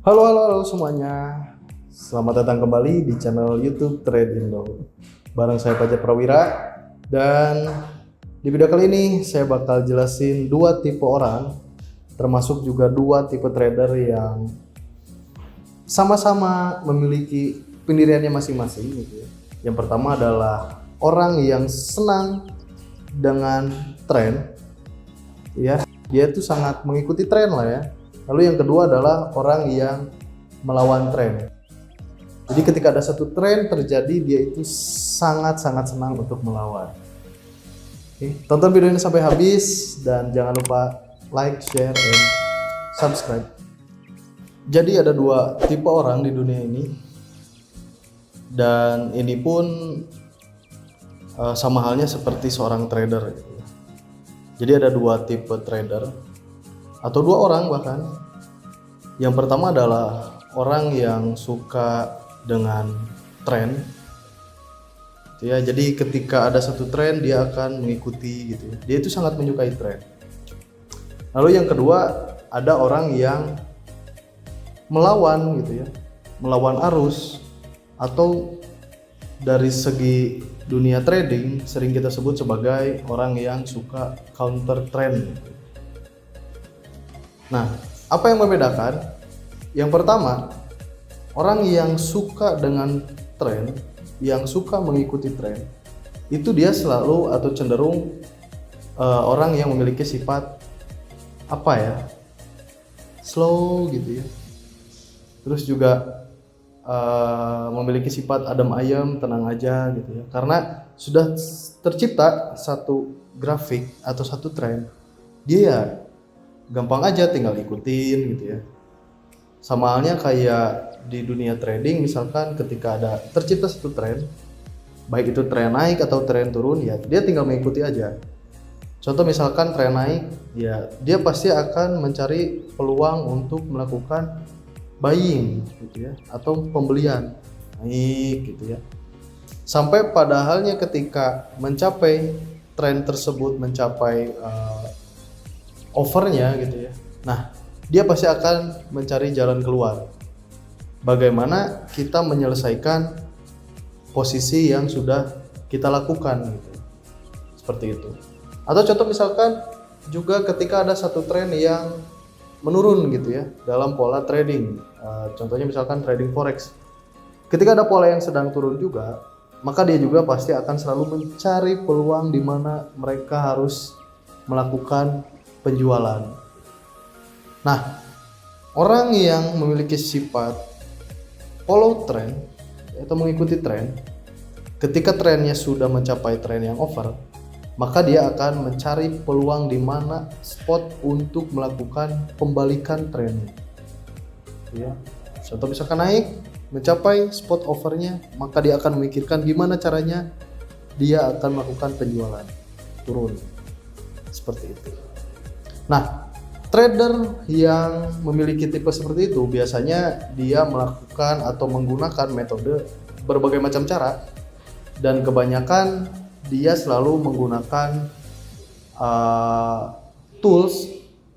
Halo semuanya. Selamat datang kembali di channel YouTube Trade Indo. Bareng saya Fajar Prawira, dan di video kali ini saya bakal jelasin dua tipe orang, termasuk juga dua tipe trader yang sama-sama memiliki pendiriannya masing-masing gitu ya. Yang pertama adalah orang yang senang dengan tren, ya. Dia itu sangat mengikuti tren lah ya. Lalu yang kedua adalah orang yang melawan tren. Jadi ketika ada satu tren terjadi, dia itu sangat-sangat senang untuk melawan. Oke, tonton video ini sampai habis dan jangan lupa like, share, dan subscribe. Jadi ada dua tipe orang di dunia ini, dan ini pun sama halnya seperti seorang trader gitu. Jadi ada dua tipe trader atau dua orang bahkan. Yang pertama adalah orang yang suka dengan tren ya. Jadi ketika ada satu tren dia akan mengikuti gitu ya. Dia itu sangat menyukai tren. Lalu yang kedua ada orang yang melawan gitu ya, melawan arus, atau dari segi dunia trading sering kita sebut sebagai orang yang suka counter trend. Nah, apa yang membedakan? Yang pertama, orang yang suka dengan tren, yang suka mengikuti tren, itu dia selalu atau cenderung orang yang memiliki sifat apa ya? Slow gitu ya. Terus juga memiliki sifat adem ayem, tenang aja gitu ya. Karena sudah tercipta satu grafik atau satu tren, dia ya gampang aja tinggal ikutin gitu ya. Sama halnya kayak di dunia trading, misalkan ketika ada tercipta satu tren, baik itu tren naik atau tren turun, ya dia tinggal mengikuti aja. Contoh misalkan tren naik, ya dia pasti akan mencari peluang untuk melakukan buying gitu ya, atau pembelian naik gitu ya. Sampai pada halnya ketika mencapai tren tersebut, mencapai overnya gitu ya. Nah, dia pasti akan mencari jalan keluar. Bagaimana kita menyelesaikan posisi yang sudah kita lakukan gitu. Seperti itu. Atau contoh misalkan juga ketika ada satu tren yang menurun gitu ya dalam pola trading. Contohnya misalkan trading forex. Ketika ada pola yang sedang turun juga, maka dia juga pasti akan selalu mencari peluang di mana mereka harus melakukan penjualan. Nah, orang yang memiliki sifat follow trend atau mengikuti tren, ketika trennya sudah mencapai tren yang over, maka dia akan mencari peluang di mana spot untuk melakukan pembalikan tren. Ya, contoh misalkan naik mencapai spot overnya, maka dia akan memikirkan gimana caranya dia akan melakukan penjualan turun. Seperti itu. Nah, trader yang memiliki tipe seperti itu biasanya dia melakukan atau menggunakan metode berbagai macam cara, dan kebanyakan dia selalu menggunakan tools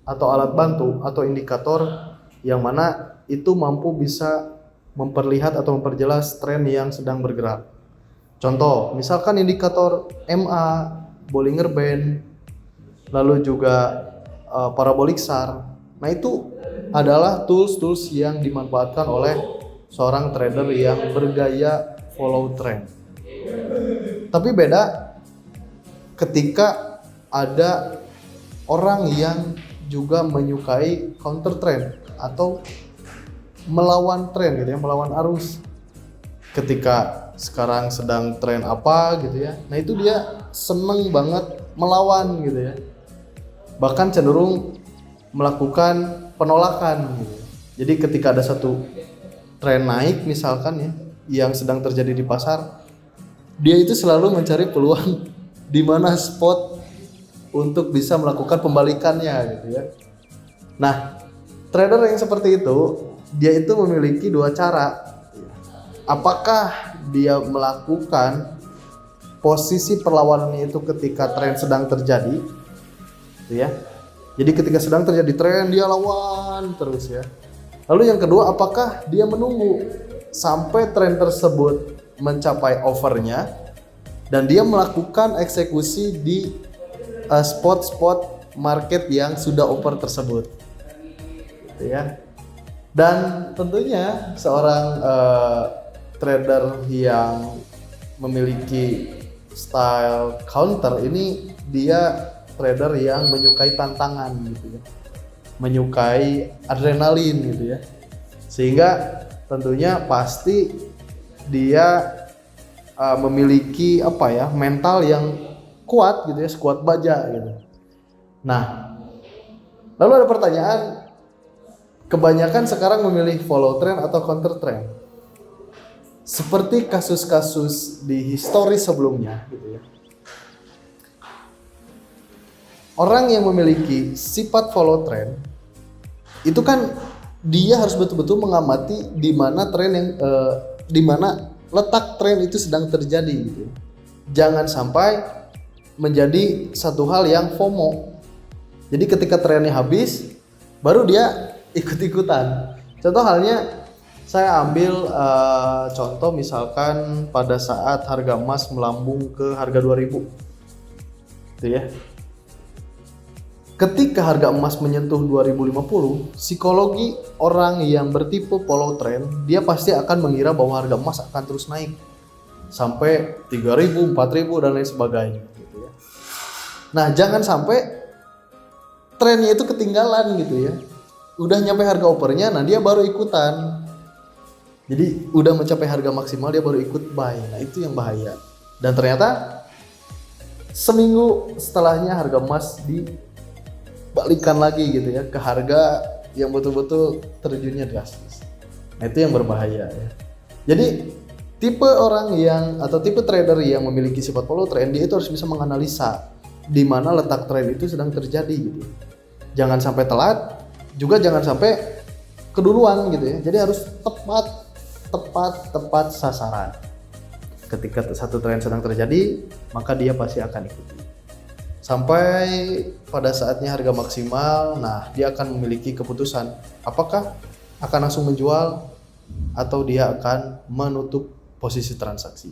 atau alat bantu atau indikator yang mana itu mampu bisa memperlihat atau memperjelas tren yang sedang bergerak. Contoh, misalkan indikator MA, Bollinger Band, lalu juga parabolic SAR. Nah, itu adalah tools yang dimanfaatkan oleh seorang trader yang bergaya follow trend. Tapi beda ketika ada orang yang juga menyukai counter trend atau melawan tren gitu ya, melawan arus. Ketika sekarang sedang tren apa gitu ya, nah itu dia seneng banget melawan gitu ya. Bahkan cenderung melakukan penolakan gitu. Jadi ketika ada satu tren naik misalkan ya, yang sedang terjadi di pasar, dia itu selalu mencari peluang di mana spot untuk bisa melakukan pembalikannya gitu ya. Nah, trader yang seperti itu, dia itu memiliki dua cara. Apakah dia melakukan posisi perlawanannya itu ketika tren sedang terjadi, gitu ya. Jadi ketika sedang terjadi tren dia lawan terus ya. Lalu yang kedua, apakah dia menunggu sampai tren tersebut mencapai overnya dan dia melakukan eksekusi di spot-spot market yang sudah over tersebut, gitu ya. Dan tentunya seorang trader yang memiliki style counter ini dia trader yang menyukai tantangan gitu ya, menyukai adrenalin gitu ya, sehingga tentunya pasti dia memiliki mental yang kuat gitu ya, sekuat baja gitu. Nah, lalu ada pertanyaan, kebanyakan sekarang memilih follow trend atau counter trend seperti kasus-kasus di histori sebelumnya gitu ya. Orang yang memiliki sifat follow trend itu kan dia harus betul-betul mengamati di mana tren yang di mana letak tren itu sedang terjadi gitu. Jangan sampai menjadi satu hal yang FOMO. Jadi ketika trennya habis baru dia ikut-ikutan. Contoh halnya saya ambil contoh misalkan pada saat harga emas melambung ke harga 2000. Gitu ya. Ketika harga emas menyentuh 2050, psikologi orang yang bertipe follow trend, dia pasti akan mengira bahwa harga emas akan terus naik sampai 3000, 4000 dan lain sebagainya gitu ya. Nah, jangan sampai trennya itu ketinggalan gitu ya. Udah nyampe harga overnya, nah dia baru ikutan. Jadi udah mencapai harga maksimal dia baru ikut buy. Nah, itu yang bahaya. Dan ternyata seminggu setelahnya harga emas dibalikan lagi gitu ya ke harga yang betul-betul terjunnya drastis. Nah, itu yang berbahaya ya. Jadi tipe orang yang atau tipe trader yang memiliki sifat follow trend, dia itu harus bisa menganalisa di mana letak tren itu sedang terjadi gitu. Jangan sampai telat, juga jangan sampai keduluan gitu ya. Jadi harus tepat sasaran. Ketika satu tren sedang terjadi, maka dia pasti akan ikuti. Sampai pada saatnya harga maksimal, nah dia akan memiliki keputusan apakah akan langsung menjual atau dia akan menutup posisi transaksi.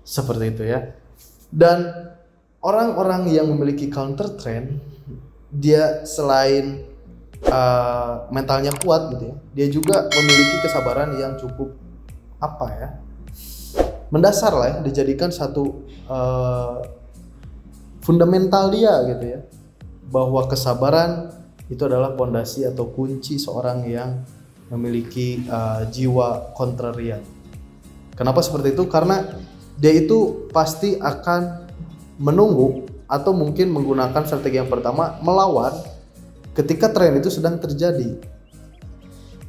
Seperti itu ya. Dan orang-orang yang memiliki counter trend, dia selain mentalnya kuat gitu ya, dia juga memiliki kesabaran yang cukup mendasar lah ya, dijadikan satu fundamental dia gitu ya, bahwa kesabaran itu adalah pondasi atau kunci seorang yang memiliki jiwa kontrarian. Kenapa seperti itu? Karena dia itu pasti akan menunggu atau mungkin menggunakan strategi yang pertama, melawan ketika tren itu sedang terjadi.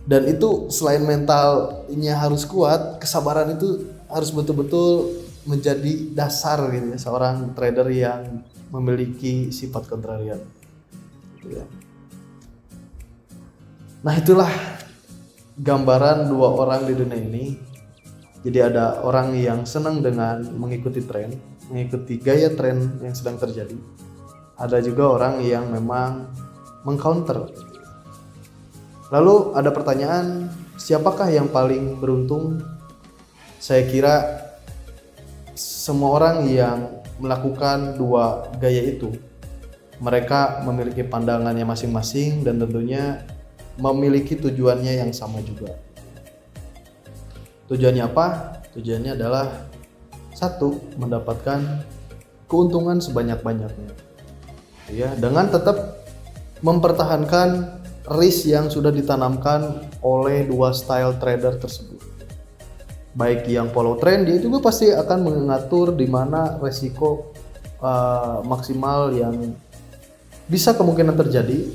Dan itu selain mentalnya harus kuat, kesabaran itu harus betul-betul menjadi dasar gitu ya, seorang trader yang memiliki sifat kontrarian gitu ya. Nah, itulah gambaran dua orang di dunia ini. Jadi ada orang yang senang dengan mengikuti tren, mengikuti gaya tren yang sedang terjadi. Ada juga orang yang memang mengcounter. Lalu ada pertanyaan, siapakah yang paling beruntung? Saya kira semua orang yang melakukan dua gaya itu, mereka memiliki pandangannya masing-masing dan tentunya memiliki tujuannya yang sama juga. Tujuannya apa? Tujuannya adalah satu, mendapatkan keuntungan sebanyak-banyaknya. Ya, dengan tetap mempertahankan risk yang sudah ditanamkan oleh dua style trader tersebut. Baik yang follow trend, dia juga pasti akan mengatur di mana resiko maksimal yang bisa kemungkinan terjadi,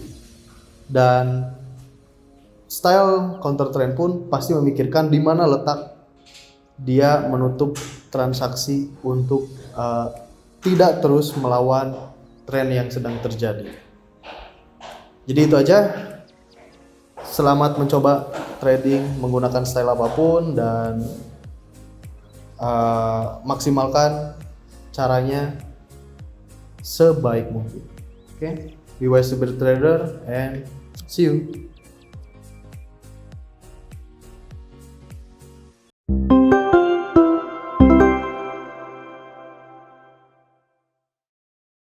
dan style counter trend pun pasti memikirkan di mana letak dia menutup transaksi untuk tidak terus melawan tren yang sedang terjadi. Jadi itu aja. Selamat mencoba trading menggunakan style apapun dan maksimalkan caranya sebaik mungkin. Oke, be wise to be a trader and see you.